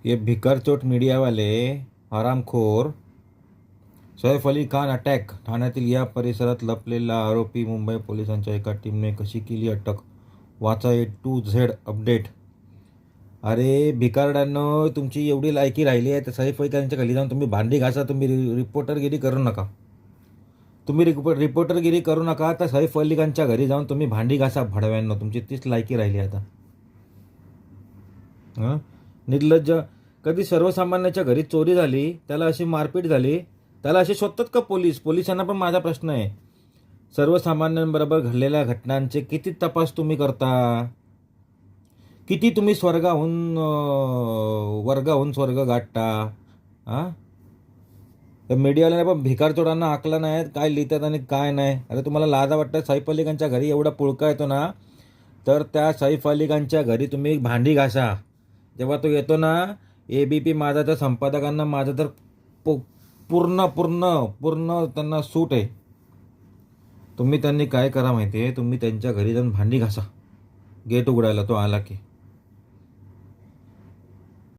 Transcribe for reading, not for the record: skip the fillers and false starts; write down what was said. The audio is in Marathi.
ये भिकारचोट मीडिया वाले हरामखोर सैफ अली खान अटॅक ठाण्यातील या परिसरात लपलेला आरोपी मुंबई पोलिसांच्या एका टीमने कशी केली अटक वाचा A to Z अपडेट. अरे भिकारड्यांनो, तुमची एवढी लायकी राहिली आहे तर सैफ अली खानच्या खाली जाऊन तुम्ही भांडी घासा. तुम्ही रिपोर्टरगिरी करू नका. तुम्ही रिपोर्टरगिरी करू नका. तर सैफ अली खानच्या घरी जाऊन तुम्ही भांडी घासा भडव्यांनो. तुमची तीच लायकी राहिली आता. हां, निर्लज्ज. कधी सर्वसामान्याच्या घरी चोरी झाली, त्याला अशी मारपीट झाली, त्याला असे शोधतात का पोलीस? पोलिसांना पण माझा प्रश्न आहे, सर्वसामान्यांबरोबर घडलेल्या घटनांचे किती तपास तुम्ही करता? किती तुम्ही वर्गाहून स्वर्ग गाठता? हां, तर मीडियावाल्याने पण भिकारचोडांना आकला नाही काय लिहितात आणि काय नाही. अरे तुम्हाला लाजा वाटतं? सैफ अली खानच्या घरी एवढा पुळका येतो ना, तर त्या सैफ अली खानच्या घरी तुम्ही भांडी घासा. जेव्हा तो येतो ना, ABP माझाच्या संपादकांना माझं तर पूर्ण पूर्ण पूर्ण त्यांना सूट आहे. तुम्ही त्यांनी काय करा माहिती आहे, तुम्ही त्यांच्या घरी जाऊन भांडी घासा. गेट उघडायला तो आला की.